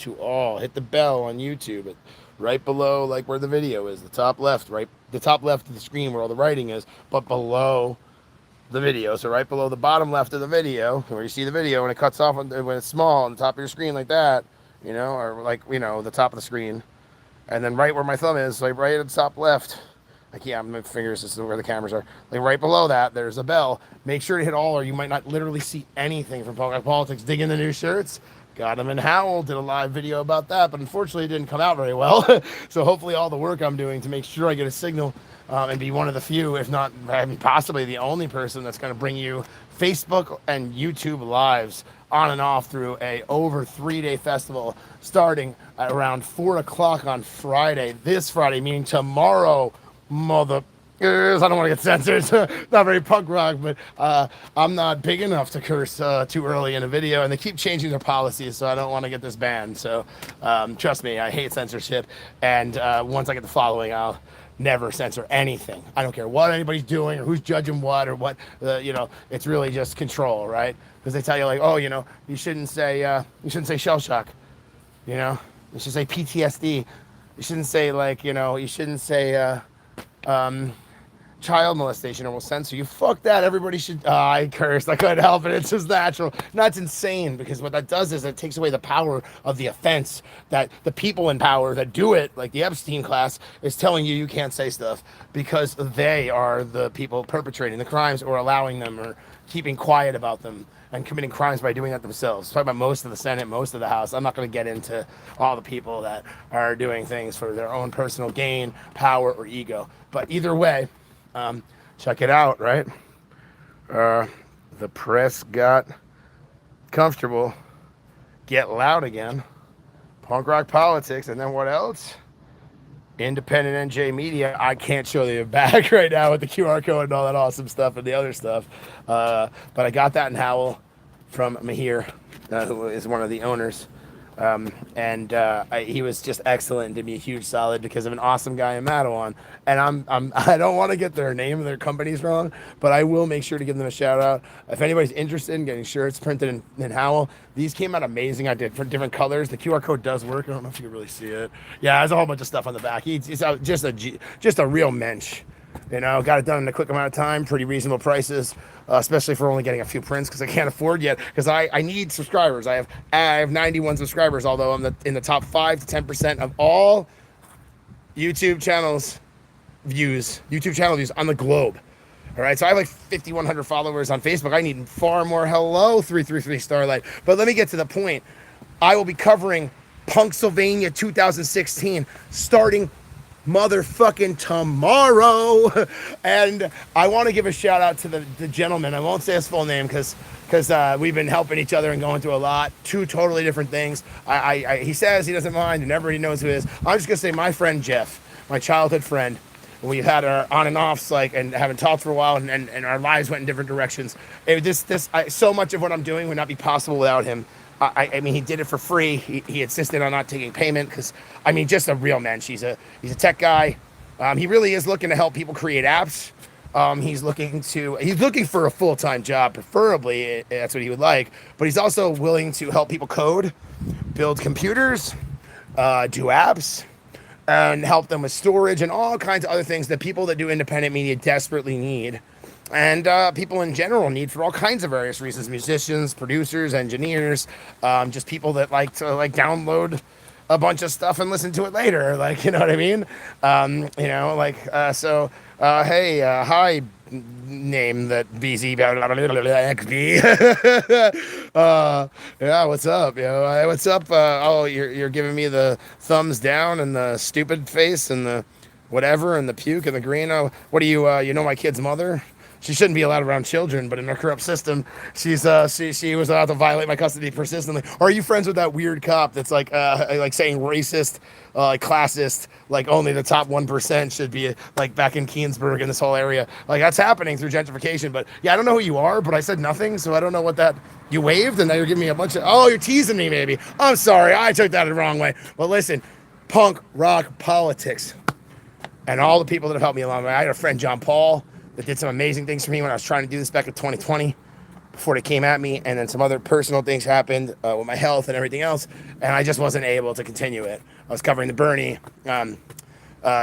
to all. Hit the bell on YouTube. Right below, like where the video is, the top left, right, the top left of the screen where all the writing is, but below the video. So right below the bottom left of the video, where you see the video when it cuts off, when it's small on the top of your screen like that, or like, the top of the screen. And then right where my thumb is, like right at the top left, like, yeah, my fingers, this is where the cameras are. Like right below that, there's a bell. Make sure to hit all, or you might not literally see anything from Punk Rock Politics. Dig in the new shirts. Got and Howell did a live video about that, but unfortunately it didn't come out very well. So hopefully all the work I'm doing to make sure I get a signal and be one of the few, if not, possibly the only person that's going to bring you Facebook and YouTube lives on and off through a over 3-day festival starting at around 4 o'clock on Friday. This Friday, meaning tomorrow, mother. I don't want to get censored. Not very punk rock, but I'm not big enough to curse too early in a video, and they keep changing their policies, so I don't want to get this banned. So trust me, I hate censorship, and once I get the following, I'll never censor anything. I don't care what anybody's doing or who's judging what or what. It's really just control, right? Because they tell you like, oh, you shouldn't say shell shock. You should say PTSD. You shouldn't say you shouldn't say child molestation or we'll censor you. Fuck that. Everybody should. I cursed. I couldn't help it. It's just natural. No, it's insane because what that does is it takes away the power of the offense that the people in power that do it, like the Epstein class, is telling you can't say stuff because they are the people perpetrating the crimes or allowing them or keeping quiet about them and committing crimes by doing that themselves. Talk about most of the Senate, most of the House. I'm not going to get into all the people that are doing things for their own personal gain, power, or ego. But either way, check it out, right? The press got comfortable, get loud again, Punk Rock Politics, and then what else? Independent NJ Media. I can't show you back right now with the QR code and all that awesome stuff and the other stuff. But I got that in Howell from Mahir, who is one of the owners. He was just excellent and did me a huge solid because of an awesome guy in Madawan. And I don't want to get their name and their companies wrong, but I will make sure to give them a shout out. If anybody's interested in getting shirts printed in Howell, these came out amazing. I did for different colors. The QR code does work. I don't know if you can really see it. Yeah, there's a whole bunch of stuff on the back. He's just a real mensch. Got it done in a quick amount of time, pretty reasonable prices, especially for only getting a few prints because I can't afford yet. Because I need subscribers. I have 91 subscribers, although I'm in the top 5 to 10% of all YouTube channel views on the globe. All right, so I have like 5,100 followers on Facebook. I need far more. Hello, 333 Starlight. But let me get to the point. I will be covering Punksylvania 2016 starting motherfucking tomorrow. And I want to give a shout out to the gentleman. I won't say his full name because we've been helping each other and going through a lot. 2 totally different things. He says he doesn't mind and everybody knows who it is. I'm just gonna say my friend Jeff, my childhood friend. We've had our on and offs and haven't talked for a while and our lives went in different directions. So much of what I'm doing would not be possible without him. I mean, he did it for free. He insisted on not taking payment because, just a real mensch. He's a tech guy. He really is looking to help people create apps. He's looking for a full-time job, preferably. That's what he would like. But he's also willing to help people code, build computers, do apps, and help them with storage and all kinds of other things that people that do independent media desperately need. And people in general need for all kinds of various reasons: musicians, producers, engineers, just people that like to download a bunch of stuff and listen to it later. You know what I mean? Hey, hi, name that BZ XB. Yeah, what's up? What's up? You're giving me the thumbs down and the stupid face and the whatever and the puke and the green. Oh, what do you my kid's mother? She shouldn't be allowed around children, but in our corrupt system, she was allowed to violate my custody persistently. Or are you friends with that weird cop that's saying racist, classist, only the top 1% should be back in Keensburg in this whole area? That's happening through gentrification. But yeah, I don't know who you are, but I said nothing, so I don't know what that. You waved and now you're giving me a bunch of. Oh, you're teasing me, maybe. I'm sorry, I took that the wrong way. But listen, Punk Rock Politics, and all the people that have helped me along the way. I had a friend, John Paul, that did some amazing things for me when I was trying to do this back in 2020. before they came at me, and then some other personal things happened with my health and everything else, and I just wasn't able to continue it. I was covering the Bernie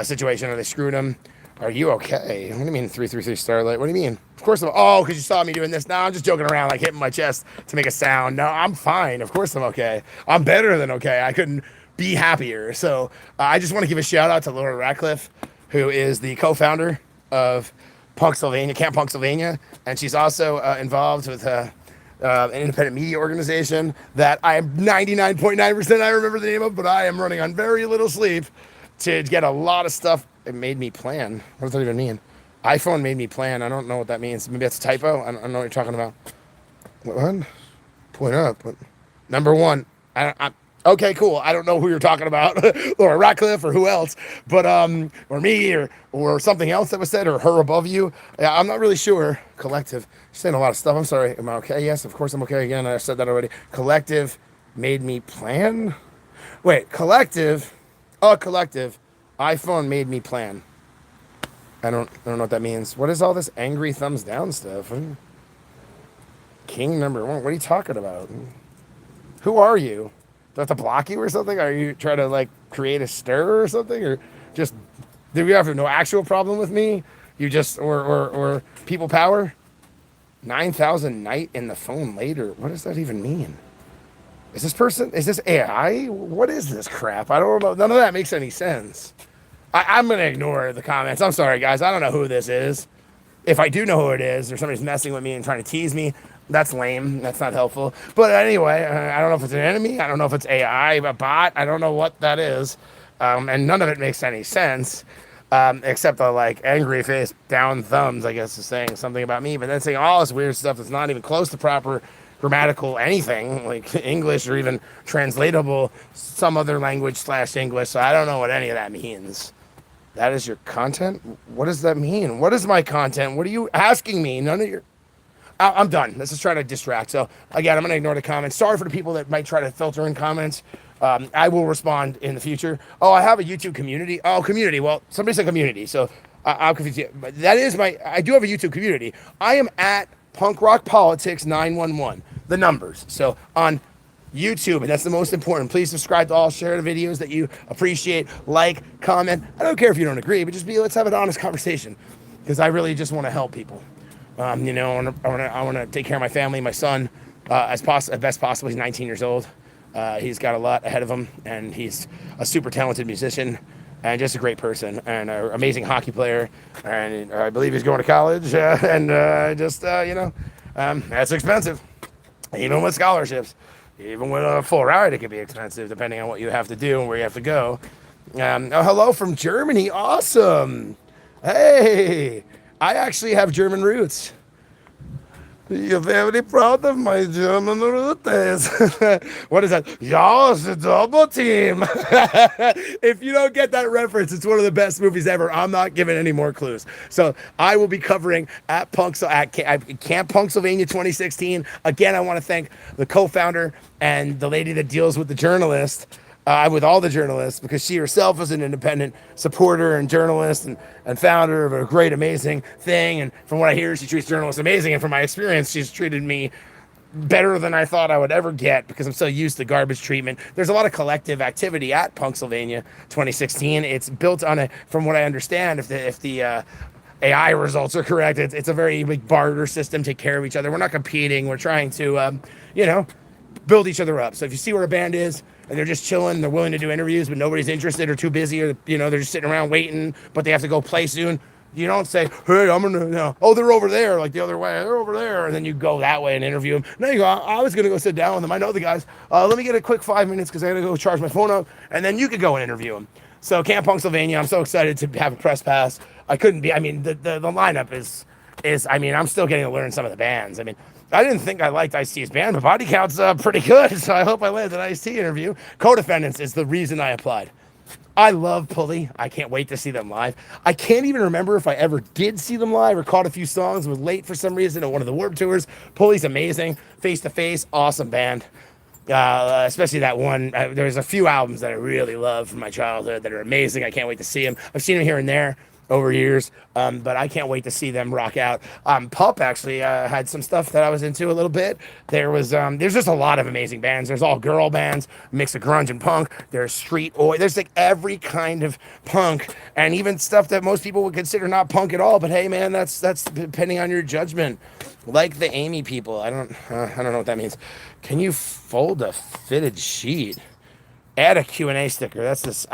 situation, and they screwed him. Are you okay? What do you mean 333 Starlight? What do you mean? Of course oh, because you saw me doing this. No, I'm just joking around, like hitting my chest to make a sound. No, I'm fine. Of course I'm okay. I'm better than okay. I couldn't be happier. So I just want to give a shout out to Laura Ratcliffe, who is the co-founder of Punksylvania, Camp Punksylvania, and she's also involved with an independent media organization that I'm 99.9% I remember the name of, but I am running on very little sleep to get a lot of stuff. It made me plan. What does that even mean? iPhone made me plan. I don't know what that means. Maybe that's a typo. I don't know what you're talking about. What? Point up. What? Number one. Okay, cool. I don't know who you're talking about, or Ratcliffe, or who else, but or me, or something else that was said, or her above you. Yeah, I'm not really sure. Collective. You're saying a lot of stuff. I'm sorry. Am I okay? Yes, of course I'm okay. Again, I said that already. Collective made me plan. Wait, collective. Oh, collective. iPhone made me plan. I don't know what that means. What is all this angry thumbs down stuff? King number one. What are you talking about? Who are you? Do I have to block you or something? Are you trying to like create a stir or something? Or just, do you have no actual problem with me? You just, or people power? 9,000 night in the phone later. What does that even mean? Is this AI? What is this crap? I don't know. None of that makes any sense. I'm going to ignore the comments. I'm sorry, guys. I don't know who this is. If I do know who it is, or somebody's messing with me and trying to tease me, that's lame. That's not helpful. But anyway, I don't know if it's an enemy. I don't know if it's AI, a bot. I don't know what that is. And none of it makes any sense, except the like angry face, down thumbs, I guess, is saying something about me. But then saying all this weird stuff that's not even close to proper grammatical anything, like English or even translatable some other language / English. So I don't know what any of that means. That is your content? What does that mean? What is my content? What are you asking me? None of your... I'm done. Let's just try to distract. So, again, I'm going to ignore the comments. Sorry for the people that might try to filter in comments. I will respond in the future. Oh, I have a YouTube community. Oh, community. Well, somebody said community. So, I'll confuse you. That is I do have a YouTube community. I am at Punk Rock Politics 911. The numbers. So, on YouTube, and that's the most important. Please subscribe to all, share the videos that you appreciate, like, comment. I don't care if you don't agree, but just let's have an honest conversation, because I really just want to help people. I want to take care of my family, my son, as best possible. He's 19 years old. He's got a lot ahead of him, and he's a super talented musician and just a great person and an amazing hockey player. And I believe he's going to college, that's expensive, even with scholarships. Even with a full ride, it can be expensive, depending on what you have to do and where you have to go. Hello from Germany. Awesome. Hey, I actually have German roots. You're very proud of my German roots. What is that? Ja, it's a double team. If you don't get that reference, it's one of the best movies ever. I'm not giving any more clues. So I will be covering at Camp Punksylvania 2016. Again, I want to thank the co-founder and the lady that deals with the journalist. With all the journalists, because she herself is an independent supporter and journalist and founder of a great, amazing thing. And from what I hear, she treats journalists amazing. And from my experience, she's treated me better than I thought I would ever get, because I'm so used to garbage treatment. There's a lot of collective activity at Punksylvania 2016. It's built on from what I understand, if the AI results are correct, it's a very big barter system, take care of each other. We're not competing. We're trying to, build each other up. So if you see where a band is, and they're just chilling, they're willing to do interviews, but nobody's interested or too busy, or they're just sitting around waiting, but they have to go play soon. You don't say, hey, I'm gonna, oh, they're over there, like the other way, they're over there, and then you go that way and interview them. No, you go, I was gonna go sit down with them. I know the guys. Let me get a quick 5 minutes because I gotta go charge my phone up, and then you could go and interview them. So Camp Punksylvania, I'm so excited to have a press pass. I couldn't be. I mean, the lineup is. I'm still getting to learn some of the bands. I didn't think I liked Ice-T's band, but Body Count's pretty good, so I hope I landed an Ice-T interview. Co-Defendants is the reason I applied. I love Pulley. I can't wait to see them live. I can't even remember if I ever did see them live or caught a few songs, was late for some reason at one of the Warped Tours. Pulley's amazing. Face to Face, awesome band. Especially that one. There's a few albums that I really love from my childhood that are amazing. I can't wait to see them. I've seen them here and there. over years. But I can't wait to see them rock out. Pulp actually had some stuff that I was into a little bit. There's just a lot of amazing bands. There's all girl bands, mix of grunge and punk. There's street oi. There's like every kind of punk, and even stuff that most people would consider not punk at all. But hey, man, that's depending on your judgment. Like the Amy people. I don't know what that means. Can you fold a fitted sheet? Add a Q&A sticker. That's this.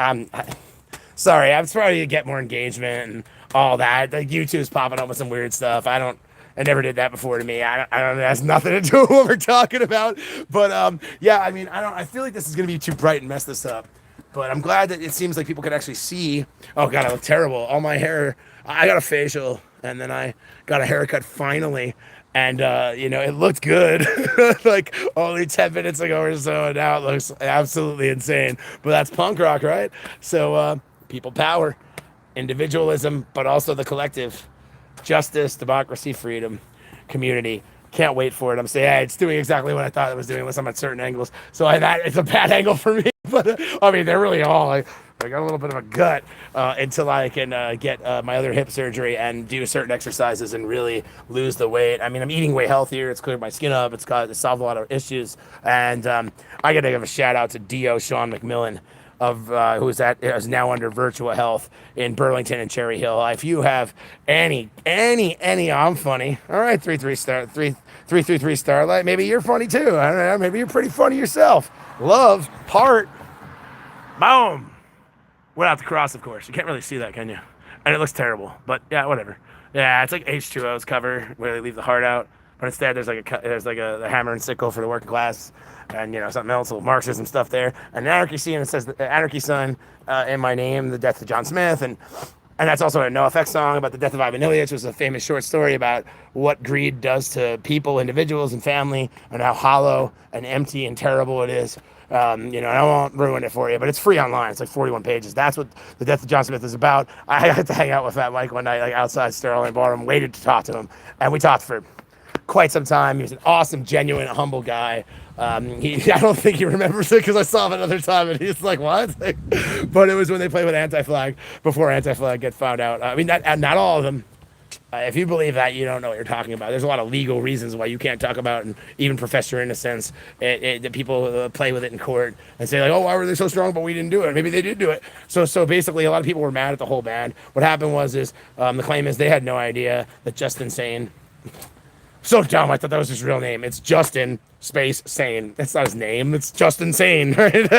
Sorry, I'm trying to get more engagement and all that. Like YouTube's popping up with some weird stuff. I never did that before to me. I don't. It has nothing to do with what we're talking about. But yeah. I mean, I feel like this is gonna be too bright and mess this up. But I'm glad that it seems like people can actually see. Oh God, I look terrible. All my hair. I got a facial, and then I got a haircut finally. And it looked good like only 10 minutes ago or so, and now it looks absolutely insane. But that's punk rock, right? So people power, individualism, but also the collective, justice, democracy, freedom, community. Can't wait for it. I'm saying, hey, it's doing exactly what I thought it was doing, unless I'm at certain angles. So it's a bad angle for me. But I mean, they're really all like, I got a little bit of a gut until I can get my other hip surgery and do certain exercises and really lose the weight. I mean, I'm eating way healthier. It's cleared my skin up. It's solved a lot of issues. And I got to give a shout out to Dio Sean McMillan of is now under Virtua Health in Burlington and Cherry Hill. If you have any, I'm funny. All right, 333 Starlight. Maybe you're funny too. I don't know. Maybe you're pretty funny yourself. Love, heart, boom. Without the cross, of course. You can't really see that, can you? And it looks terrible, but yeah, whatever. Yeah, it's like H2O's cover where they leave the heart out, but instead there's like a hammer and sickle for the working class, and something else, a little Marxism stuff there, and Anarchy scene. It says the Anarchy Son in my name, the death of John Smith, and that's also a NoFX song about the death of Ivan Ilyich, which was a famous short story about what greed does to people, individuals, and family, and how hollow and empty and terrible it is. I won't ruin it for you, but it's free online. It's like 41 pages. That's what the death of John Smith is about. I got to hang out with Fat Mike one night, like outside Sterling Ballroom, waited to talk to him, and we talked for quite some time. He was an awesome, genuine, humble guy. I don't think he remembers it because I saw him another time, and he's like, "What?" But it was when they played with Anti-Flag before Anti-Flag get found out. I mean, not all of them. If you believe that, you don't know what you're talking about. There's a lot of legal reasons why you can't talk about and even profess your innocence. The people play with it in court and say like, "Oh, why were they so strong? But we didn't do it." Maybe they did do it. So basically, a lot of people were mad at the whole band. What happened was the claim is they had no idea that Justin Sane. So dumb. I thought that was his real name. It's Justin space Sane. That's not his name. It's Justin Sane. Right?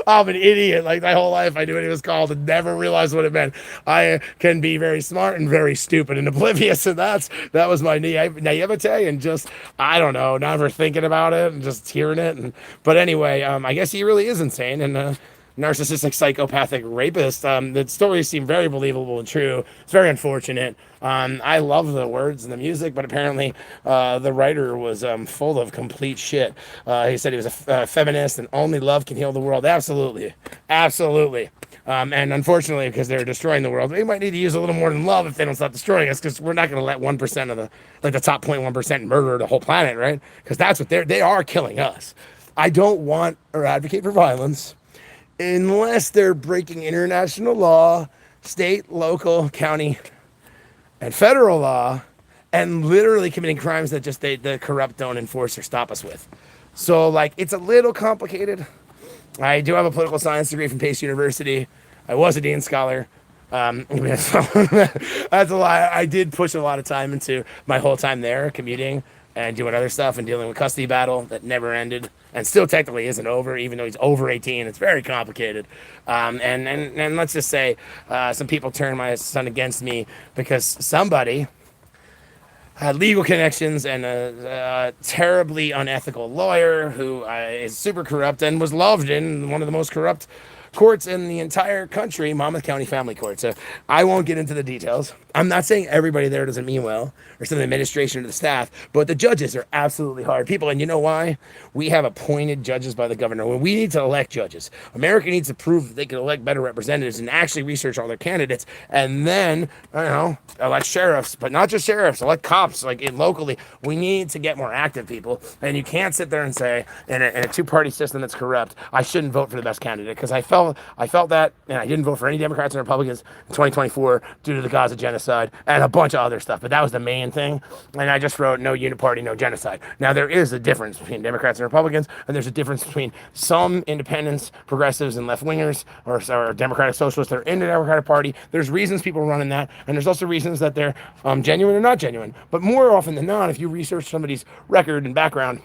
I'm an idiot. Like my whole life, I knew what he was called and never realized what it meant. I can be very smart and very stupid and oblivious, and that was my naivete and just I don't know, never thinking about it and just hearing it. But anyway, I guess he really is insane and. Narcissistic psychopathic rapist. The stories seem very believable and true. It's very unfortunate. I love the words and the music, but apparently the writer was full of complete shit. He said he was a feminist and only love can heal the world. Absolutely. And unfortunately, because they're destroying the world, they might need to use a little more than love if they don't stop destroying us, because we're not going to let 1% of the top 0.1% murder the whole planet, right? Because that's what they are killing us. I don't want or advocate for violence unless they're breaking international law, state, local, county, and federal law, and literally committing crimes that just the corrupt don't enforce or stop us with. So, like, it's a little complicated. I do have a political science degree from Pace University. I was a Dean Scholar. That's a lot. I did push a lot of time into my whole time there, commuting and doing other stuff and dealing with custody battle that never ended and still technically isn't over, even though he's over 18. It's very complicated. And let's just say some people turned my son against me because somebody had legal connections and a terribly unethical lawyer who is super corrupt and was loved in one of the most corrupt courts in the entire country, Monmouth County Family Court. So I won't get into the details. I'm not saying everybody there doesn't mean well, or some of the administration or the staff, but the judges are absolutely hard people. And you know why? We have appointed judges by the governor. When we need to elect judges, America needs to prove that they can elect better representatives and actually research all their candidates, and then, elect sheriffs, but not just sheriffs, elect cops, like locally. We need to get more active people. And you can't sit there and say, in a two-party system that's corrupt, I shouldn't vote for the best candidate, because I felt that, and I didn't vote for any Democrats and Republicans in 2024 due to the Gaza genocide and a bunch of other stuff. But that was the main thing. And I just wrote no uniparty, no genocide. Now, there is a difference between Democrats and Republicans, and there's a difference between some independents, progressives, and left-wingers, or Democratic socialists that are in the Democratic Party. There's reasons people are running that, and there's also reasons that they're genuine or not genuine. But more often than not, if you research somebody's record and background,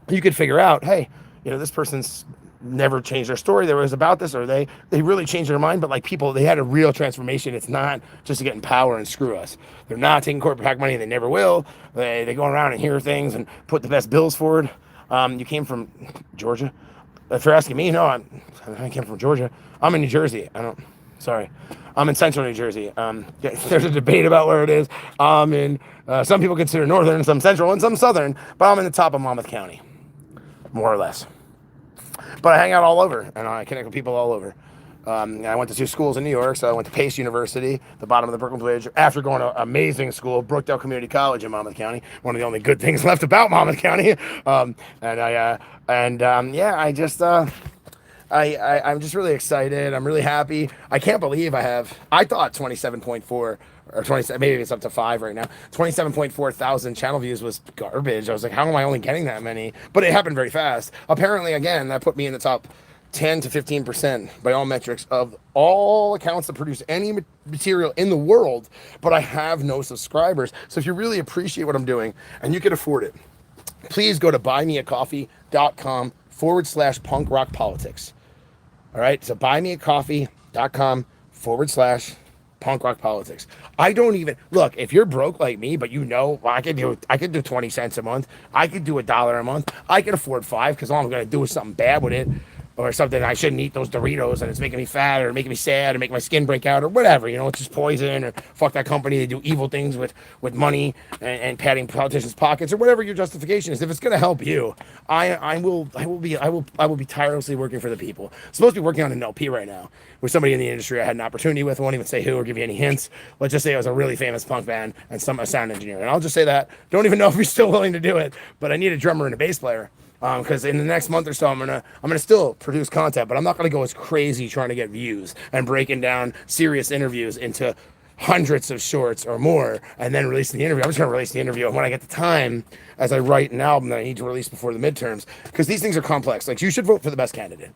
you could figure out, hey, this person's never changed their story. They was about this, or they really changed their mind. But like people, they had a real transformation. It's not just to get in power and screw us. They're not taking corporate PAC money. They never will. They go around and hear things and put the best bills forward. You came from Georgia? If you're asking me, no, I came from Georgia. I'm in New Jersey. I'm in central New Jersey. There's a debate about where it is. Some people consider northern, some central, and some southern, but I'm in the top of Monmouth County, more or less. But I hang out all over, and I connect with people all over. I went to 2 schools in New York, so I went to Pace University, the bottom of the Brooklyn Bridge, after going to an amazing school, Brookdale Community College in Monmouth County, one of the only good things left about Monmouth County. I'm just really excited. I'm really happy. I can't believe I thought 27.4 or 27, maybe it's up to 5 right now. 27.4 thousand channel views was garbage. I was like, how am I only getting that many? But it happened very fast. Apparently, again, that put me in the top 10 to 15% by all metrics of all accounts that produce any material in the world. But I have no subscribers. So if you really appreciate what I'm doing and you can afford it, please go to buymeacoffee.com/punk rock politics. All right, so buymeacoffee.com/punk rock politics. I don't even look, if you're broke like me, but I could do 20 cents a month. I could do $1 a month. I can afford 5 because all I'm going to do is something bad with it, or something I shouldn't eat those Doritos and it's making me fat or making me sad or making my skin break out or whatever, it's just poison, or fuck that company, they do evil things with money and padding politicians' pockets, or whatever your justification is. If it's going to help you, I will be tirelessly working for the people. I'm supposed to be working on an LP right now with somebody in the industry I had an opportunity with. I won't even say who or give you any hints. Let's just say it was a really famous punk band and a sound engineer. And I'll just say that. Don't even know if he's still willing to do it, but I need a drummer and a bass player. Because in the next month or so, I'm gonna still produce content, but I'm not gonna go as crazy trying to get views and breaking down serious interviews into hundreds of shorts or more and then releasing the interview. I'm just gonna release the interview when I get the time, as I write an album that I need to release before the midterms, because these things are complex. Like, you should vote for the best candidate.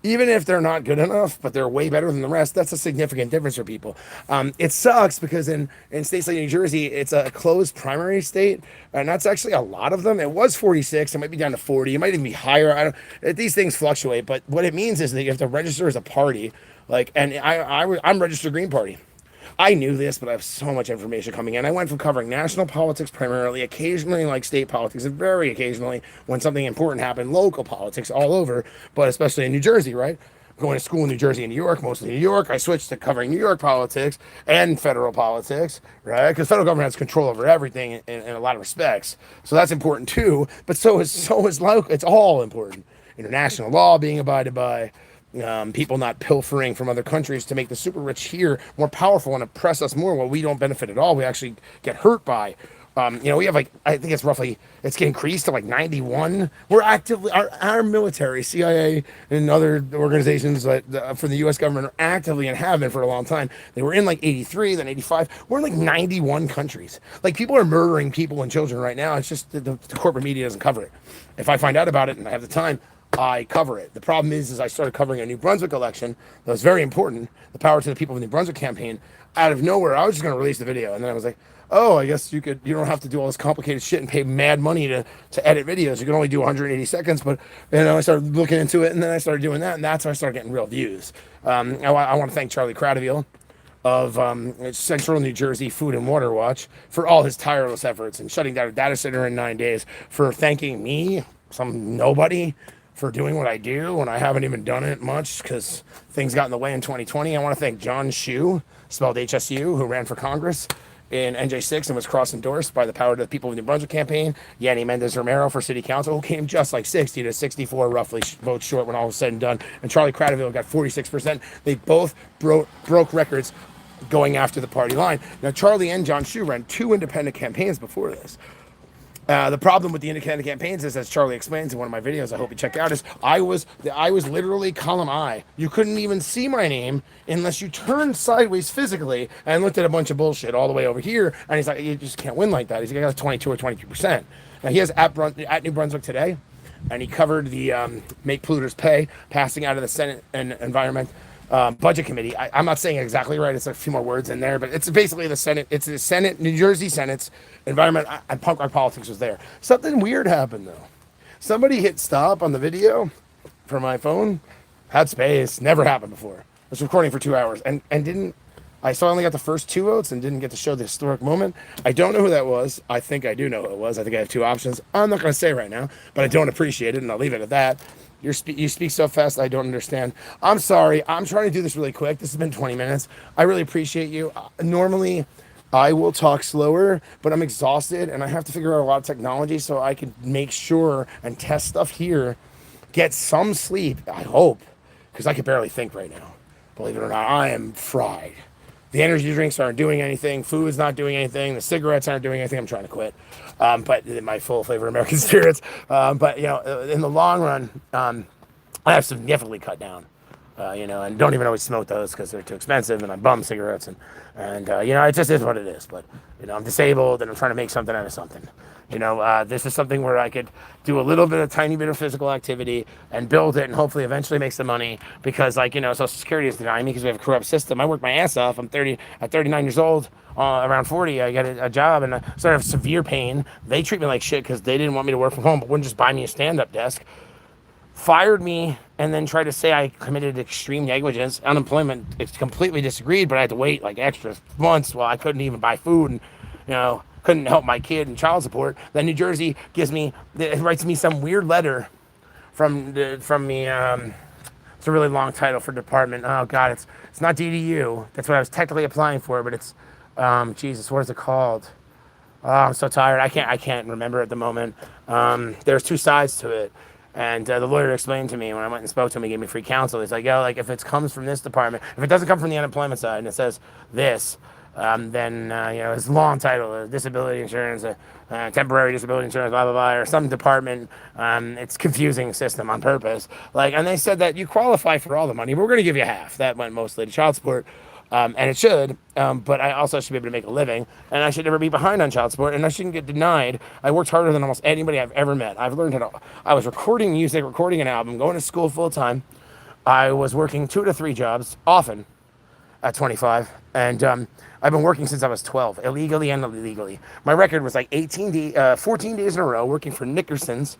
Even if they're not good enough, but they're way better than the rest, that's a significant difference for people. It sucks because in states like New Jersey, it's a closed primary state, and that's actually a lot of them. It was 46, it might be down to 40, it might even be higher. These things fluctuate, but what it means is that you have to register as a party. I'm registered Green Party. I knew this, but I have so much information coming in. I went from covering national politics primarily, occasionally like state politics, and very occasionally when something important happened, local politics all over, but especially in New Jersey, right? Going to school in New Jersey and New York, mostly New York. I switched to covering New York politics and federal politics, right? Because federal government has control over everything in a lot of respects. So that's important too, but so is local. It's all important. International law being abided by. People not pilfering from other countries to make the super rich here more powerful and oppress us more, while we don't benefit at all. We actually get hurt by. We have I think it's increased to 91. We're actively, our military, CIA, and other organizations for the U.S. government are actively and have been for a long time. They were in 83, then 85. We're in 91 countries. People are murdering people and children right now. It's just the corporate media doesn't cover it. If I find out about it and I have the time, I cover it. The problem is I started covering a New Brunswick election that was very important, the Power to the People of New Brunswick campaign. Out of nowhere, I was just going to release the video, and then I was like, oh, I guess you don't have to do all this complicated shit and pay mad money to edit videos. You can only do 180 seconds, but I started looking into it, and then I started doing that, and that's how I started getting real views. I want to thank Charlie Cradaville of Central New Jersey Food and Water Watch for all his tireless efforts in shutting down a data center in 9 days, for thanking me, some nobody, for doing what I do when I haven't even done it much because things got in the way in 2020. I want to thank John Hsu, spelled HSU, who ran for Congress in NJ6 and was cross-endorsed by the Power to the People of New Brunswick campaign. Yanni Mendez Romero for city council, who came just like 60 to 64 roughly votes short when all was said and done. And Charlie Cradaville got 46%. They both broke records going after the party line. Now, Charlie and John Hsu ran 2 independent campaigns before this. The problem with the independent campaigns is, as Charlie explains in one of my videos, I hope you check out, is I was literally column I. You couldn't even see my name unless you turned sideways physically and looked at a bunch of bullshit all the way over here. And he's like, you just can't win like that. He's got 22 or 23%. Now he has at New Brunswick Today, and he covered the Make Polluters Pay passing out of the Senate and Environment Budget Committee. I'm not saying exactly right. It's a few more words in there, but it's basically the Senate. It's the Senate, New Jersey Senate's Environment and Punk Rock Politics was there. Something weird happened though. Somebody hit stop on the video from my phone, had space, never happened before. I was recording for 2 hours and didn't. I only got the first 2 votes and didn't get to show the historic moment. I don't know who that was. I think I do know who it was. I think I have 2 options. I'm not going to say right now, but I don't appreciate it, and I'll leave it at that. You speak so fast, I don't understand. I'm sorry. I'm trying to do this really quick. This has been 20 minutes. I really appreciate you. Normally, I will talk slower, but I'm exhausted, and I have to figure out a lot of technology so I can make sure and test stuff here, get some sleep, I hope, because I can barely think right now. Believe it or not, I am fried. The energy drinks aren't doing anything. Food's not doing anything. The cigarettes aren't doing anything. I'm trying to quit. But my full flavor American spirits. But, you know, in the long run, I have significantly cut down. You know, and don't even always smoke those because they're too expensive, and I bum cigarettes, and you know, it just is what it is. But, you know, I'm disabled, and I'm trying to make something out of something. You know, this is something where I could do a little bit, a tiny bit of physical activity and build it and hopefully eventually make some money because, like, you know, Social Security is denying me because we have a corrupt system. I work my ass off. At 39 years old, around 40, I get a job and I start to have severe pain. They treat me like shit because they didn't want me to work from home but wouldn't just buy me a stand-up desk. Fired me and then tried to say I committed extreme negligence. Unemployment, it's completely disagreed, but I had to wait like extra months while I couldn't even buy food and, you know, couldn't help my kid and child support. Then New Jersey writes me some weird letter from me. It's a really long title for department. Oh God, it's not DDU. That's what I was technically applying for, but it's Jesus, what is it called? Oh, I'm so tired. I can't remember at the moment. There's 2 sides to it. And the lawyer explained to me when I went and spoke to him, he gave me free counsel. He's like, yo, like if it comes from this department, if it doesn't come from the unemployment side and it says this, then, you know, it's a long title, disability insurance, temporary disability insurance, blah, blah, blah, or some department. It's confusing system on purpose. Like, and they said that you qualify for all the money, but we're going to give you half. That went mostly to child support. And it should, but I also should be able to make a living, and I should never be behind on child support, and I shouldn't get denied. I worked harder than almost anybody I've ever met. I've learned how to, I was recording music, recording an album, going to school full time. I was working 2 to 3 jobs, often, at 25, and I've been working since I was 12, illegally and illegally. My record was like 14 days in a row working for Nickerson's,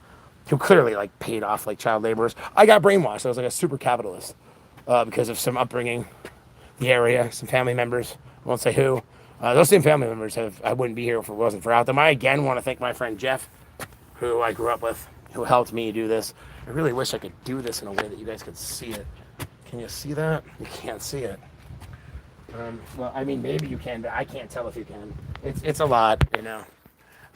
who clearly like paid off like child laborers. I got brainwashed. I was like a super capitalist because of some upbringing. The area, some family members, I won't say who. Those same family members I wouldn't be here if it wasn't for them. I again want to thank my friend Jeff, who I grew up with, who helped me do this. I really wish I could do this in a way that you guys could see it. Can you see that? You can't see it. Well, I mean, maybe you can, but I can't tell if you can. It's a lot, you know.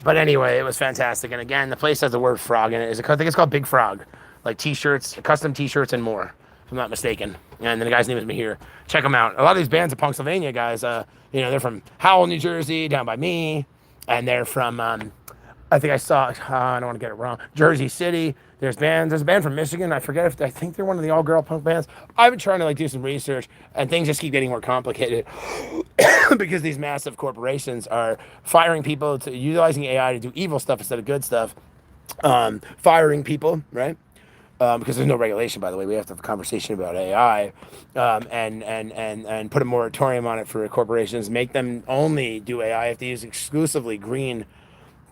But anyway, it was fantastic. And again, the place has the word frog in it. I think it's called Big Frog. Like t-shirts, custom t-shirts and more, if I'm not mistaken. And then the guy's name is Mahir. Check them out. A lot of these bands are Pennsylvania guys. You know, they're from Howell, New Jersey, down by me. And they're from, I think I saw, I don't want to get it wrong, Jersey City. There's a band from Michigan. I think they're one of the all-girl punk bands. I've been trying to like do some research, and things just keep getting more complicated because these massive corporations are firing people, utilizing AI to do evil stuff instead of good stuff. Firing people, right? Because there's no regulation, by the way. We have to have a conversation about AI, and put a moratorium on it for corporations. Make them only do AI if they use exclusively green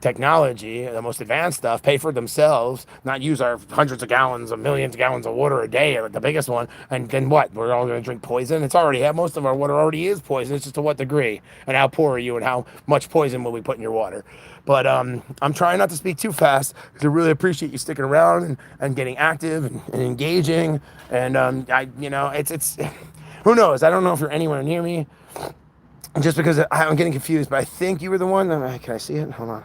technology, the most advanced stuff, pay for themselves, not use our hundreds of gallons, of millions of gallons of water a day, like the biggest one, and then what? We're all going to drink poison? It's already, most of our water already is poison. It's just to what degree, and how poor are you, and how much poison will we put in your water? But I'm trying not to speak too fast because I really appreciate you sticking around and getting active and engaging. And it's who knows? I don't know if you're anywhere near me, just because I'm getting confused. But I think you were the one. Can I see it? Hold on.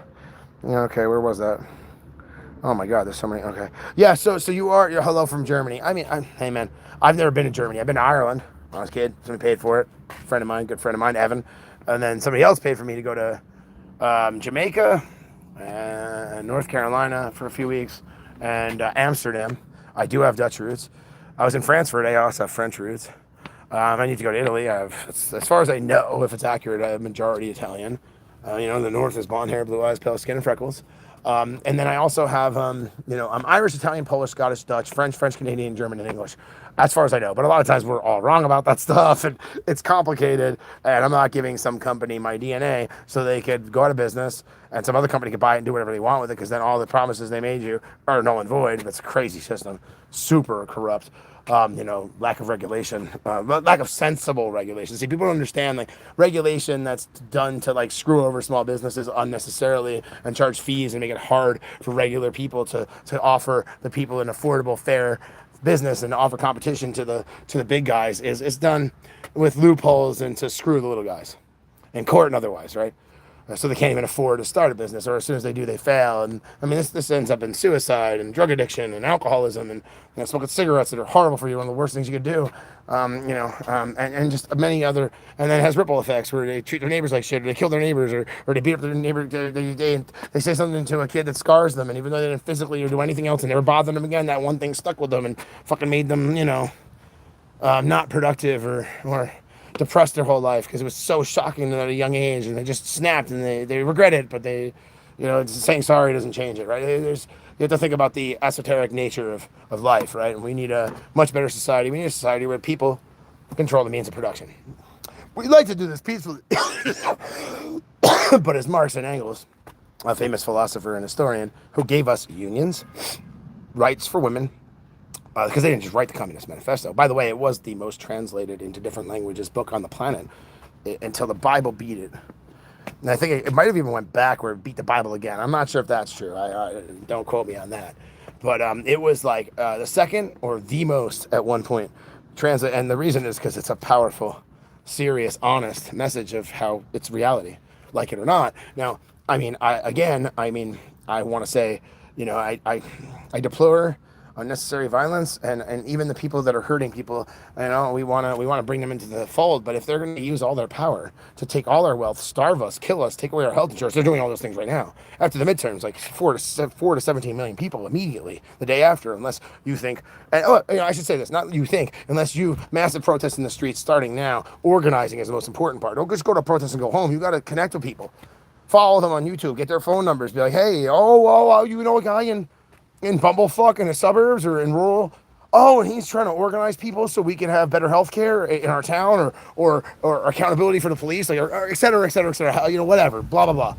Yeah, okay, where was that? Oh my God, there's so many. Okay, yeah. So you're hello from Germany. I mean, hey man, I've never been to Germany. I've been to Ireland when I was a kid. Somebody paid for it. Friend of mine, good friend of mine, Evan, and then somebody else paid for me to go to Jamaica, and North Carolina for a few weeks, and Amsterdam. I do have Dutch roots. I was in France for a day. I also have French roots. I need to go to Italy. As far as I know, if it's accurate, I have majority Italian. The North is blonde hair, blue eyes, pale skin, and freckles. And then I also have, I'm Irish, Italian, Polish, Scottish, Dutch, French, Canadian, German, and English, as far as I know. But a lot of times we're all wrong about that stuff, and it's complicated. And I'm not giving some company my DNA so they could go out of business, and some other company could buy it and do whatever they want with it, because then all the promises they made you are null and void. It's a crazy system, super corrupt. Lack of regulation, lack of sensible regulation. See, people don't understand, like, regulation that's done to, like, screw over small businesses unnecessarily and charge fees and make it hard for regular people to offer the people an affordable, fair business and offer competition to the big guys is done with loopholes and to screw the little guys in court and otherwise, right? So they can't even afford to start a business, or as soon as they do, they fail. And I mean, this ends up in suicide and drug addiction and alcoholism and smoking cigarettes that are horrible for you, one of the worst things you could do. And just many other, and then it has ripple effects where they treat their neighbors like shit, or they kill their neighbors, or they beat up their neighbor. They say something to a kid that scars them, and even though they didn't physically or do anything else and never bothered them again, that one thing stuck with them and fucking made them, not productive or depressed their whole life because it was so shocking at a young age, and they just snapped and they regret it, but saying sorry doesn't change it, right? You have to think about the esoteric nature of life, right? And we need a much better society. We need a society where people control the means of production. We'd like to do this peacefully, but as Marx and Engels, a famous philosopher and historian, who gave us unions, rights for women, because they didn't just write the Communist Manifesto. By the way, it was the most translated into different languages book on the planet until the Bible beat it. And I think it might have even went back where it beat the Bible again. I'm not sure if that's true. I don't quote me on that. But it was like the second or the most at one point translate. And the reason is because it's a powerful, serious, honest message of how it's reality, like it or not. Now, I want to say, I deplore unnecessary violence and even the people that are hurting people. We want to bring them into the fold, but if they're going to use all their power to take all our wealth, starve us, kill us, take away our health insurance, they're doing all those things right now. After the midterms, like 4 to 17 million people immediately the day after, unless you think, I should say this, not you think, unless you massive protests in the streets starting now. Organizing is the most important part. Don't just go to protest and go home. You got to connect with people, follow them on YouTube, get their phone numbers, be like, hey, you know a guy in Bumblefuck in the suburbs or in rural. Oh, and he's trying to organize people so we can have better health care in our town, or accountability for the police, like, or et cetera, et cetera, et cetera. Whatever, blah, blah, blah.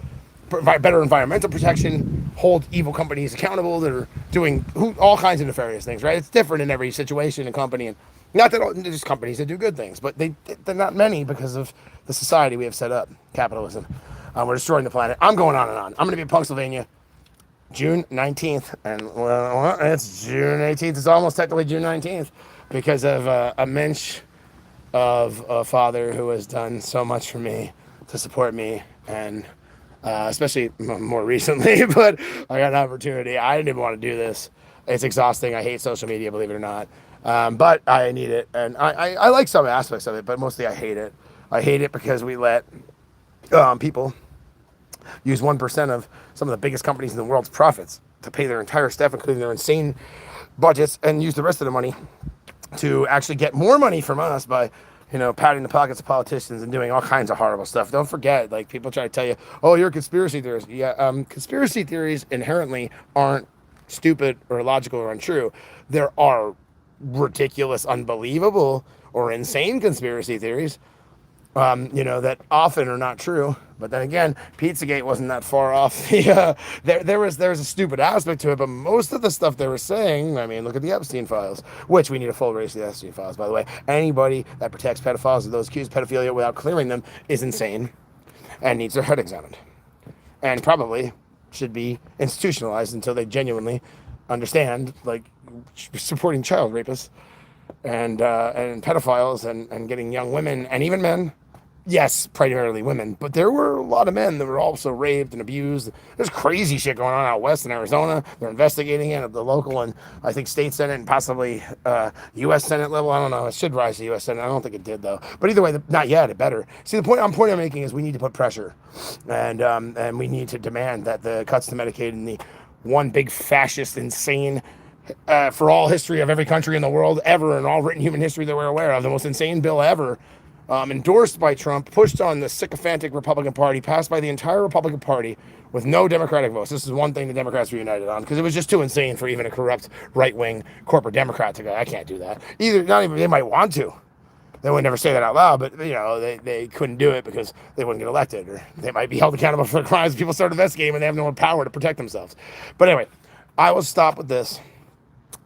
Provide better environmental protection, hold evil companies accountable that are doing all kinds of nefarious things, right? It's different in every situation and company. And not that there's companies that do good things, but they're not many because of the society we have set up, capitalism. We're destroying the planet. I'm going on and on. I'm going to be in Pennsylvania June 19th, and it's June 18th. It's almost technically June 19th because of a mensch of a father who has done so much for me to support me, and especially more recently, but I got an opportunity. I didn't even want to do this. It's exhausting. I hate social media, believe it or not, but I need it, and I like some aspects of it, but mostly I hate it. I hate it because we let people use 1% of some of the biggest companies in the world's profits to pay their entire staff, including their insane budgets, and use the rest of the money to actually get more money from us by, patting the pockets of politicians and doing all kinds of horrible stuff. Don't forget, like, people try to tell you, oh, you're a conspiracy theorist. Yeah, conspiracy theories inherently aren't stupid or illogical or untrue. There are ridiculous, unbelievable, or insane conspiracy theories. that often are not true. But then again, Pizzagate wasn't that far off. There was a stupid aspect to it, but most of the stuff they were saying, I mean, look at the Epstein files, which we need a full race of the Epstein files, by the way. Anybody that protects pedophiles or those accused of pedophilia without clearing them is insane and needs their head examined. And probably should be institutionalized until they genuinely understand, like, supporting child rapists and pedophiles and getting young women and even men. Yes, primarily women, but there were a lot of men that were also raped and abused. There's crazy shit going on out west in Arizona. They're investigating it at the local and I think state senate and possibly U.S. Senate level. I don't know. It should rise to U.S. Senate. I don't think it did though. But either way, not yet. It better. See, the point I'm making is we need to put pressure, and we need to demand that the cuts to Medicaid and the one big fascist, insane, for all history of every country in the world ever and all written human history that we're aware of, the most insane bill ever, endorsed by Trump, pushed on the sycophantic Republican Party, passed by the entire Republican Party with no Democratic votes. This is one thing the Democrats were united on because it was just too insane for even a corrupt right-wing corporate Democrat to go, I can't do that. Not even, they might want to. They would never say that out loud, but they couldn't do it because they wouldn't get elected, or they might be held accountable for the crimes people start investigating when they have no power to protect themselves. But anyway, I will stop with this.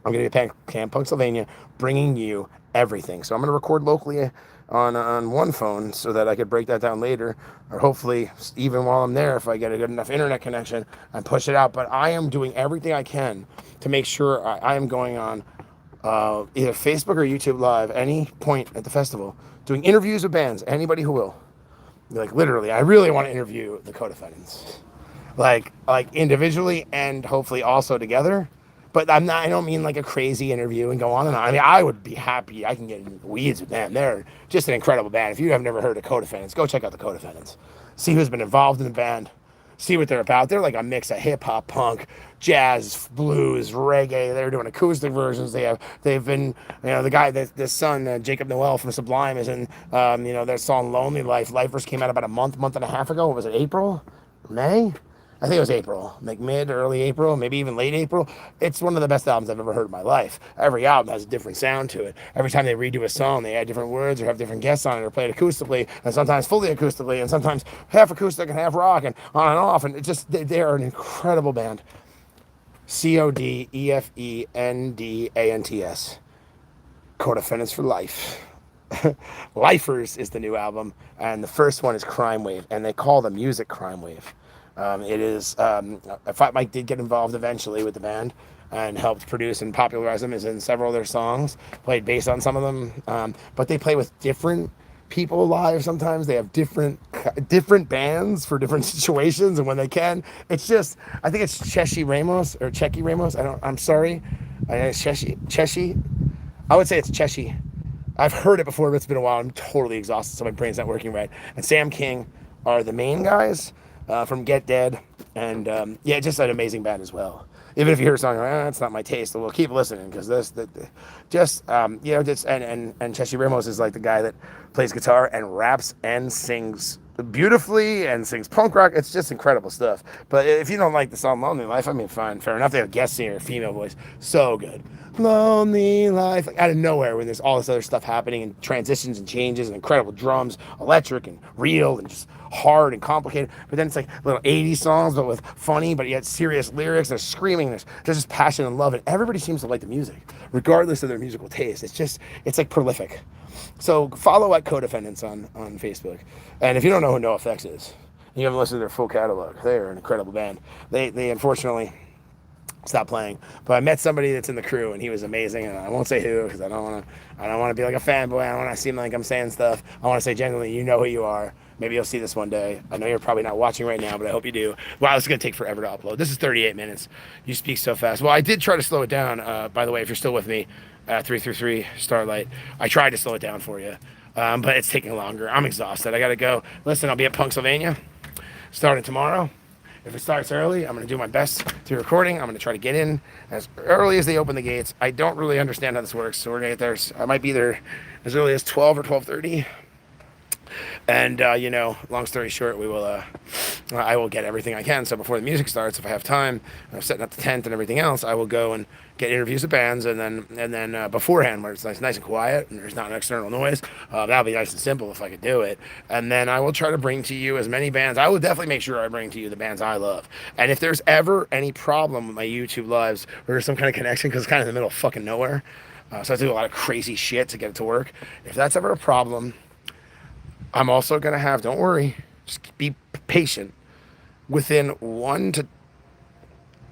I'm going to be at Camp Pennsylvania, bringing you everything. So I'm going to record locally on one phone so that I could break that down later, or hopefully even while I'm there, if I get a good enough internet connection, and push it out. But I am doing everything I can to make sure I am going on either Facebook or YouTube Live, any point at the festival, doing interviews with bands, anybody who will. Like, literally, I really want to interview the co-defendants. Like individually and hopefully also together. But I don't mean like a crazy interview and go on and on. I mean, I would be happy. I can get in the weeds with them. They're just an incredible band. If you have never heard of Co-Defendants, go check out the Co-Defendants. See who's been involved in the band. See what they're about. They're like a mix of hip hop, punk, jazz, blues, reggae. They're doing acoustic versions. They've been, the guy, the son, Jacob Noel from Sublime is in, their song Lonely Life. Lifers came out about a month and a half ago. What was it, April? May? I think it was April, like mid, early April, maybe even late April. It's one of the best albums I've ever heard in my life. Every album has a different sound to it. Every time they redo a song, they add different words or have different guests on it or play it acoustically, and sometimes fully acoustically, and sometimes half acoustic and half rock, and on and off. And they are an incredible band. CODEFENDANTS. Co-Defendants for Life. Lifers is the new album, and the first one is Crime Wave, and they call the music Crime Wave. It is, Fat Mike did get involved eventually with the band and helped produce and popularize them, is in several of their songs, played bass on some of them, but they play with different people live sometimes. They have different bands for different situations, and when they can, it's just, I think it's Cheshi Ramos, I'm sorry, it's Cheshi, I would say it's Cheshi. I've heard it before, but it's been a while. I'm totally exhausted, so my brain's not working right. And Sam King are the main guys. From Get Dead, and just an amazing band as well. Even if you hear a song, it's not my taste, we'll keep listening because and Cheshi Ramos is like the guy that plays guitar and raps and sings beautifully and sings punk rock. It's just incredible stuff. But if you don't like the song Lonely Life, I mean, fine, fair enough. They have a guest singer, female voice, so good. Lonely Life, like out of nowhere when there's all this other stuff happening and transitions and changes and incredible drums, electric and real and just hard and complicated. But then it's like little 80s songs, but with funny but yet serious lyrics. They're screaming. There's just passion and love, and everybody seems to like the music, regardless of their musical taste. It's like prolific. So follow at Co-Defendants on Facebook. And if you don't know who NoFX is, and you haven't listened to their full catalog, they are an incredible band. They unfortunately stopped playing, but I met somebody that's in the crew and he was amazing, and I won't say who because I don't want to be like a fanboy. I don't want to seem like I'm saying stuff. I want to say genuinely, you know who you are. Maybe you'll see this one day. I know you're probably not watching right now, but I hope you do. Wow, this is going to take forever to upload. This is 38 minutes. You speak so fast. Well, I did try to slow it down, by the way, if you're still with me, 333 Starlight. I tried to slow it down for you, but it's taking longer. I'm exhausted. I got to go. Listen, I'll be at Pennsylvania starting tomorrow. If it starts early, I'm going to do my best to recording. I'm going to try to get in as early as they open the gates. I don't really understand how this works, so we're going to get there. I might be there as early as 12 or 12:30. And, long story short, we will I will get everything I can. So before the music starts, if I have time, I'm setting up the tent and everything else, I will go and get interviews with bands, and then beforehand, where it's nice and quiet and there's not an external noise, that'll be nice and simple if I could do it. And then I will try to bring to you as many bands. I will definitely make sure I bring to you the bands I love. And if there's ever any problem with my YouTube lives, or there's some kind of connection, because it's kind of in the middle of fucking nowhere, so I have to do a lot of crazy shit to get it to work. If that's ever a problem, I'm also gonna have, don't worry, just be patient. Within 1 to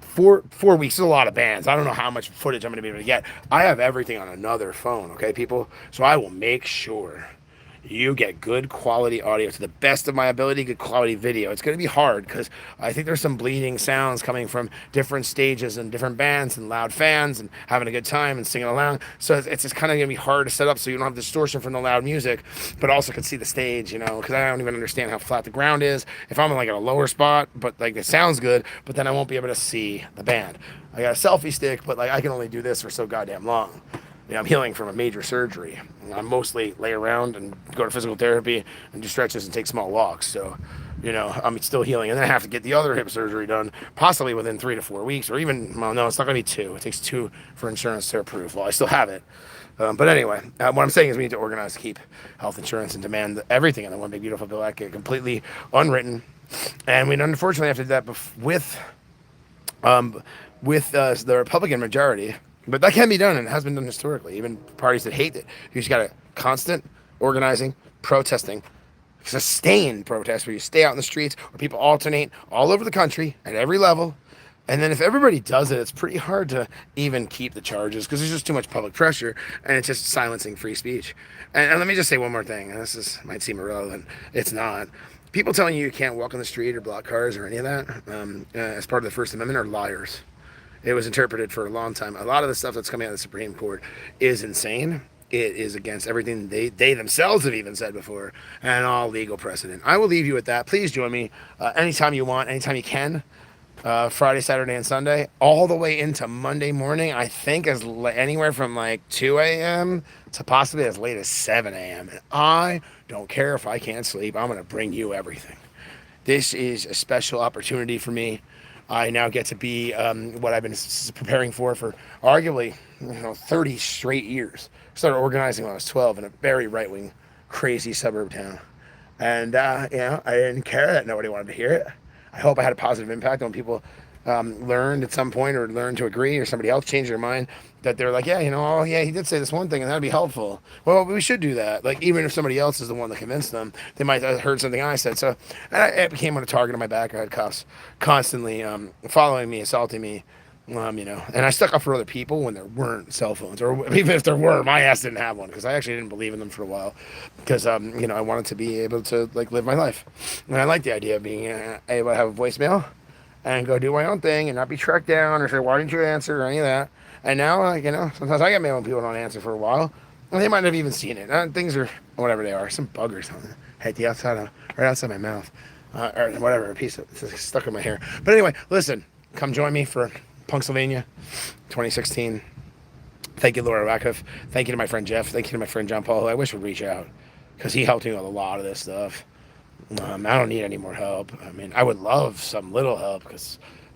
4 weeks, is a lot of bands. I don't know how much footage I'm going to be able to get. I have everything on another phone, okay, people? So I will make sure you get good quality audio to the best of my ability, good quality video. It's going to be hard because I think there's some bleeding sounds coming from different stages and different bands and loud fans and having a good time and singing along. So it's just kind of going to be hard to set up so you don't have distortion from the loud music, but also can see the stage, because I don't even understand how flat the ground is. If I'm in like at a lower spot, but like it sounds good, but then I won't be able to see the band. I got a selfie stick, but like I can only do this for so goddamn long. I'm healing from a major surgery. I mostly lay around and go to physical therapy and do stretches and take small walks. So, I'm still healing. And then I have to get the other hip surgery done, possibly within 3 to 4 weeks, or even, well, no, it's not going to be 2. It takes 2 for insurance to approve. Well, I still have it. But anyway, what I'm saying is we need to organize to keep health insurance and demand everything in the One Big Beautiful Bill Act completely unwritten. And we unfortunately have to do that with the Republican majority. But that can be done, and it has been done historically. Even parties that hate it. You just got a constant organizing, protesting, sustained protest where you stay out in the streets, where people alternate all over the country at every level. And then if everybody does it, it's pretty hard to even keep the charges because there's just too much public pressure, and it's just silencing free speech. And let me just say one more thing, and might seem irrelevant. It's not. People telling you can't walk on the street or block cars or any of that as part of the First Amendment are liars. It was interpreted for a long time. A lot of the stuff that's coming out of the Supreme Court is insane. It is against everything they themselves have even said before, and all legal precedent. I will leave you with that. Please join me anytime you want, anytime you can. Friday, Saturday, and Sunday, all the way into Monday morning. I think anywhere from like 2 a.m. to possibly as late as 7 a.m. And I don't care if I can't sleep. I'm going to bring you everything. This is a special opportunity for me. I now get to be what I've been preparing for arguably 30 straight years. Started organizing when I was 12 in a very right-wing, crazy suburb town. And, I didn't care that nobody wanted to hear it. I hope I had a positive impact on people learned at some point or learned to agree or somebody else changed their mind that they're like, he did say this one thing and that'd be helpful. Well, we should do that. Like, even if somebody else is the one that convinced them, they might have heard something I said. So it became a target on my back. I had cops constantly following me, assaulting me, and I stuck up for other people when there weren't cell phones, or even if there were, my ass didn't have one because I actually didn't believe in them for a while because, I wanted to be able to like live my life. And I like the idea of being able to have a voicemail and go do my own thing and not be tracked down or say, why didn't you answer or any of that. And now, sometimes I get mail when people don't answer for a while. And they might not have even seen it. Things are, whatever they are, some bug or something. Right outside my mouth. Or whatever, a piece of it's stuck in my hair. But anyway, listen, come join me for Punksylvania 2016. Thank you, Laura Radcliffe. Thank you to my friend Jeff. Thank you to my friend John Paul, who I wish would reach out because he helped me with a lot of this stuff. I don't need any more help. I mean, I would love some little help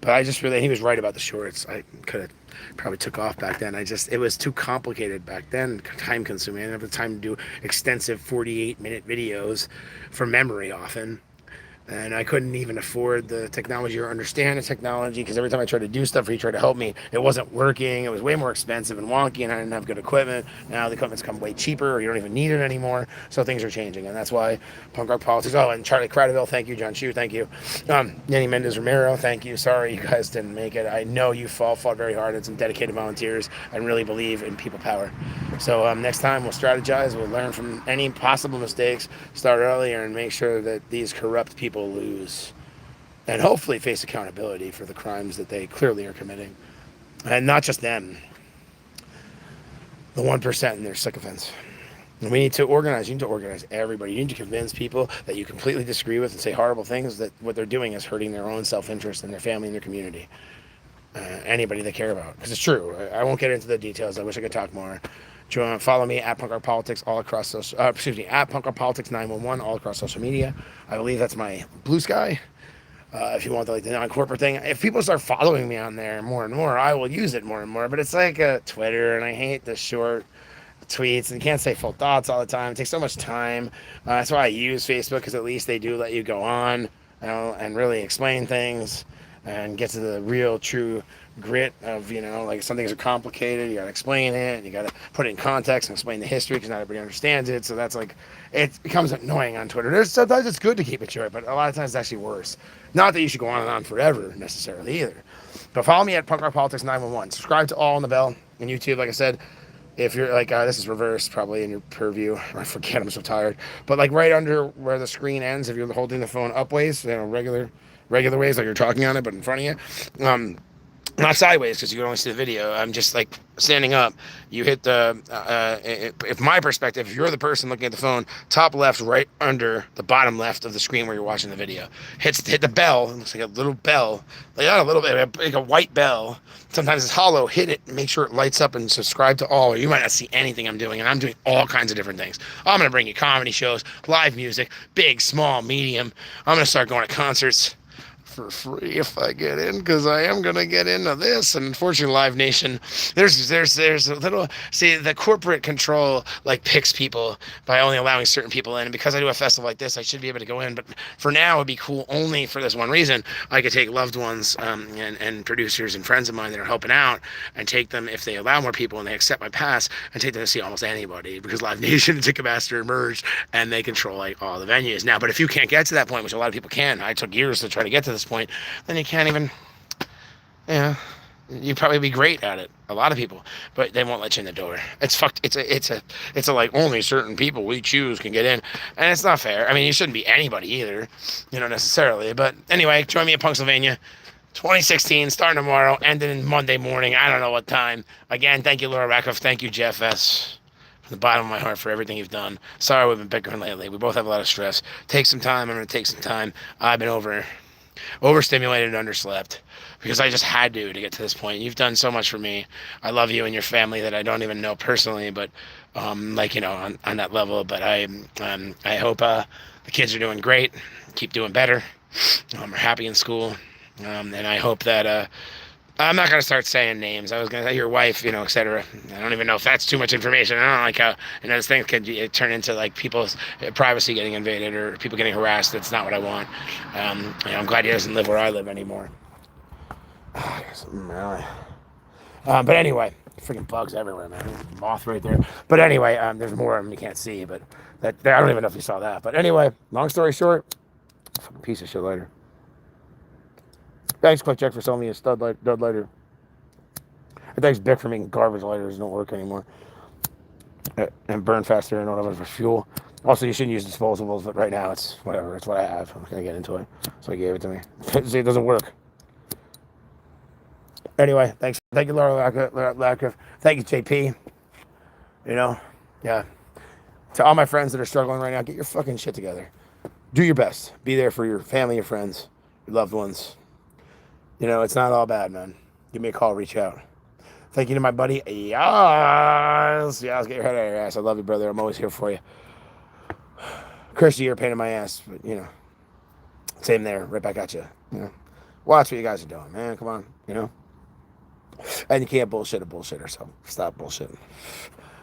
but I just really, he was right about the shorts. I could have probably took off back then. It was too complicated back then, time consuming. I didn't have the time to do extensive 48-minute videos from memory often. And I couldn't even afford the technology or understand the technology because every time I tried to do stuff or he tried to help me, it wasn't working. It was way more expensive and wonky, and I didn't have good equipment. Now the equipment's come way cheaper, or you don't even need it anymore. So things are changing, and that's why Punk Rock Politics. Oh, and Charlie Cradaville, thank you. John Chu, thank you. Yanni Mendez Romero, thank you. Sorry you guys didn't make it. I know you fought very hard, and some dedicated volunteers, and really believe in people power. So next time we'll strategize. We'll learn from any possible mistakes, start earlier, and make sure that these corrupt people lose and hopefully face accountability for the crimes that they clearly are committing. And not just them, the 1% and their sycophants. And we need to organize. You need to organize everybody. You need to convince people that you completely disagree with and say horrible things, that what they're doing is hurting their own self-interest and their family and their community. Anybody they care about. Because it's true. I won't get into the details. I wish I could talk more. Follow me at Punk Rock Politics all across at Punk Rock Politics 911 all across social media. I believe that's my Blue Sky. If you want the, like the non-corporate thing, if people start following me on there more and more, I will use it more and more. But it's like a Twitter, and I hate the short tweets, and you can't say full thoughts all the time. It takes so much time. That's why I use Facebook, because at least they do let you go on, and really explain things and get to the real, true grit of, like some things are complicated. You got to explain it, and you got to put it in context and explain the history, because not everybody understands it. So that's like, it becomes annoying on Twitter. Sometimes it's good to keep it short, but a lot of times it's actually worse. Not that you should go on and on forever necessarily either. But follow me at Punk Rock Politics 911. Subscribe to All on the Bell on YouTube, like I said. If you're like, this is reversed probably in your purview. I forget, I'm so tired. But like right under where the screen ends, if you're holding the phone upways, regular ways, like you're talking on it, but in front of you. Not sideways, because you can only see the video. I'm just like standing up. You hit the, if my perspective, if you're the person looking at the phone, top left, right under the bottom left of the screen where you're watching the video. Hit the bell. It looks like a little bell. Like not a little bit, like a white bell. Sometimes it's hollow. Hit it, make sure it lights up, and subscribe to all. Or you might not see anything I'm doing, and I'm doing all kinds of different things. I'm going to bring you comedy shows, live music, big, small, medium. I'm going to start going to concerts for free if I get in, because I am gonna get into this. And unfortunately, Live Nation, there's a little, see, the corporate control like picks people by only allowing certain people in. And because I do a festival like this, I should be able to go in. But for now, it'd be cool only for this one reason. I could take loved ones and producers and friends of mine that are helping out, and take them, if they allow more people and they accept my pass, and take them to see almost anybody, because Live Nation and Ticketmaster merged, and they control like all the venues now. But if you can't get to that point, which a lot of people can, I took years to try to get to this point, then you can't even, you'd probably be great at it, a lot of people, but they won't let you in the door. It's fucked. It's a like, only certain people we choose can get in, and it's not fair. I mean, you shouldn't be anybody either, necessarily. But anyway, join me at Punksylvania 2016, starting tomorrow, ending Monday morning. I don't know what time. Again, thank you, Laura Rakoff. Thank you, Jeff S. From the bottom of my heart for everything you've done. Sorry we've been bickering lately. We both have a lot of stress. Take some time. I'm going to take some time. I've been overstimulated and underslept, because I just had to get to this point. You've done so much for me. I love you and your family that I don't even know personally, but on that level. But I hope the kids are doing great, keep doing better, are happy in school, and I hope that I'm not going to start saying names. I was going to say your wife, etc. I don't even know if that's too much information. I don't like how, this thing could turn into like people's privacy getting invaded or people getting harassed. That's not what I want. I'm glad he doesn't live where I live anymore. But anyway, freaking bugs everywhere, man. Moth right there. But anyway, there's more of them you can't see, but I don't even know if you saw that. But anyway, long story short, fucking piece of shit lighter. Thanks, Click Check, for selling me a dud lighter. And thanks, Bic, for making garbage lighters don't work anymore. And burn faster and whatever for fuel. Also, you shouldn't use disposables, but right now it's whatever. It's what I have. I'm not going to get into it. So he gave it to me. See, it doesn't work. Anyway, thanks. Thank you, Laura Lakoff. Thank you, JP. Yeah. To all my friends that are struggling right now, get your fucking shit together. Do your best. Be there for your family, your friends, your loved ones. It's not all bad, man. Give me a call, reach out. Thank you to my buddy. Yes, get your head out of your ass. I love you, brother. I'm always here for you. Chris, you're a pain in my ass, but same there. Right back at you. Watch what you guys are doing, man. Come on, And you can't bullshit a bullshitter, so stop bullshitting.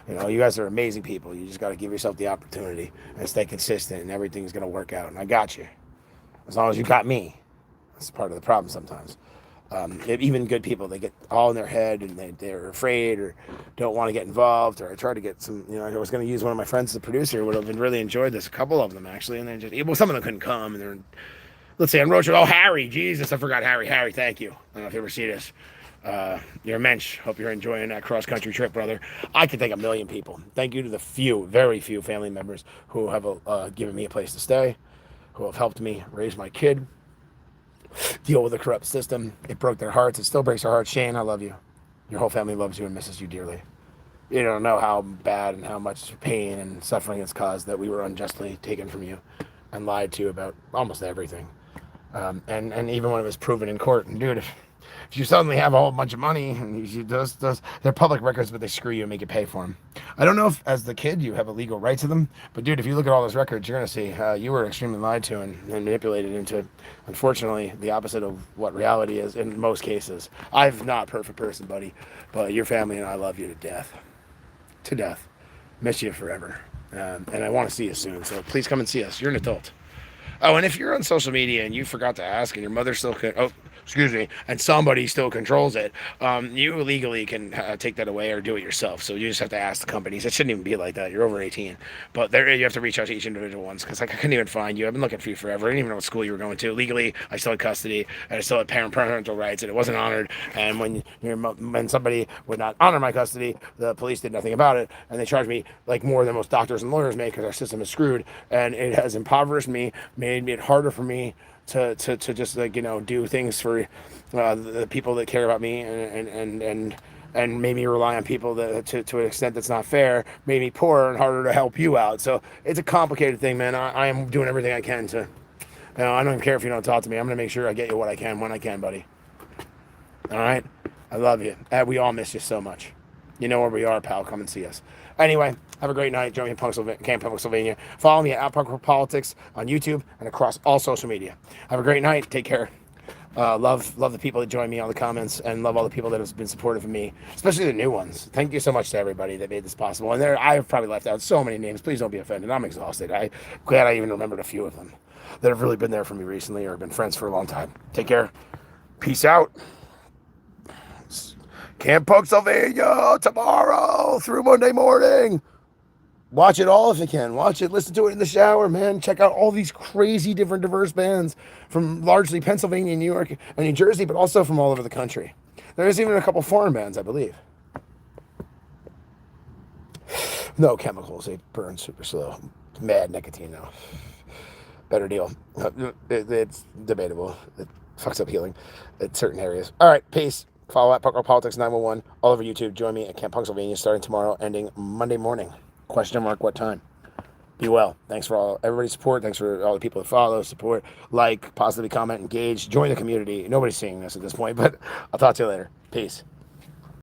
You guys are amazing people. You just got to give yourself the opportunity and stay consistent, and everything's gonna work out. And I got you. As long as you got me. That's part of the problem sometimes. Even good people, they get all in their head and they're afraid or don't want to get involved. Or I tried to get some, I was going to use one of my friends as a producer who would have really enjoyed this. A couple of them, actually. And some of them couldn't come. And they're, let's say, on road trip. Oh, Harry, Jesus, I forgot Harry. Harry, thank you. I don't know if you ever see this. You're a mensch. Hope you're enjoying that cross-country trip, brother. I could thank a million people. Thank you to the very few family members who have given me a place to stay, who have helped me raise my kid, deal with a corrupt system. It broke their hearts. It still breaks our hearts. Shane, I love you. Your whole family loves you and misses you dearly. You don't know how bad and how much pain and suffering it's caused that we were unjustly taken from you and lied to about almost everything. And even when it was proven in court. And dude, If you suddenly have a whole bunch of money, and they're public records, but they screw you and make you pay for them. I don't know if, as the kid, you have a legal right to them, but dude, if you look at all those records, you're gonna see you were extremely lied to and manipulated into, unfortunately, the opposite of what reality is in most cases. I'm not a perfect person, buddy, but your family and I love you to death, to death. Miss you forever, and I want to see you soon. So please come and see us. You're an adult. Oh, and if you're on social media and you forgot to ask, and your mother still excuse me, and somebody still controls it, you legally can take that away or do it yourself. So you just have to ask the companies. It shouldn't even be like that. You're over 18, but there you have to reach out to each individual ones because like I couldn't even find you. I've been looking for you forever. I didn't even know what school you were going to. Legally, I still had custody and I still had parental rights, and it wasn't honored. And when somebody would not honor my custody, the police did nothing about it, and they charged me like more than most doctors and lawyers make because our system is screwed, and it has impoverished me, made it harder for me to just like do things for the people that care about me and made me rely on people that to an extent that's not fair, made me poorer and harder to help you out. So it's a complicated thing, man. I am doing everything I can to, I don't even care if you don't talk to me. I'm gonna make sure I get you what I can when I can, buddy. All right, I love you. We all miss you so much. You know where we are, pal. Come and see us. Anyway, have a great night. Join me in Camp Pennsylvania. Follow me at Punk Politics on YouTube and across all social media. Have a great night. Take care. Love the people that join me on the comments, and love all the people that have been supportive of me, especially the new ones. Thank you so much to everybody that made this possible. And I've probably left out so many names. Please don't be offended. I'm exhausted. I'm glad I even remembered a few of them that have really been there for me recently or have been friends for a long time. Take care. Peace out. Camp Pennsylvania tomorrow through Monday morning. Watch it all if you can. Watch it. Listen to it in the shower, man. Check out all these crazy different diverse bands from largely Pennsylvania, New York, and New Jersey, but also from all over the country. There's even a couple foreign bands, I believe. No chemicals. They burn super slow. Mad nicotine, though. Better deal. It's debatable. It fucks up healing in certain areas. All right, peace. Follow at Puckle Politics 911 all over YouTube. Join me at Camp Pennsylvania starting tomorrow, ending Monday morning. Question mark, what time? Be well. Thanks for everybody's support. Thanks for all the people that follow, support, like, positively comment, engage, join the community. Nobody's seeing this at this point, but I'll talk to you later. Peace.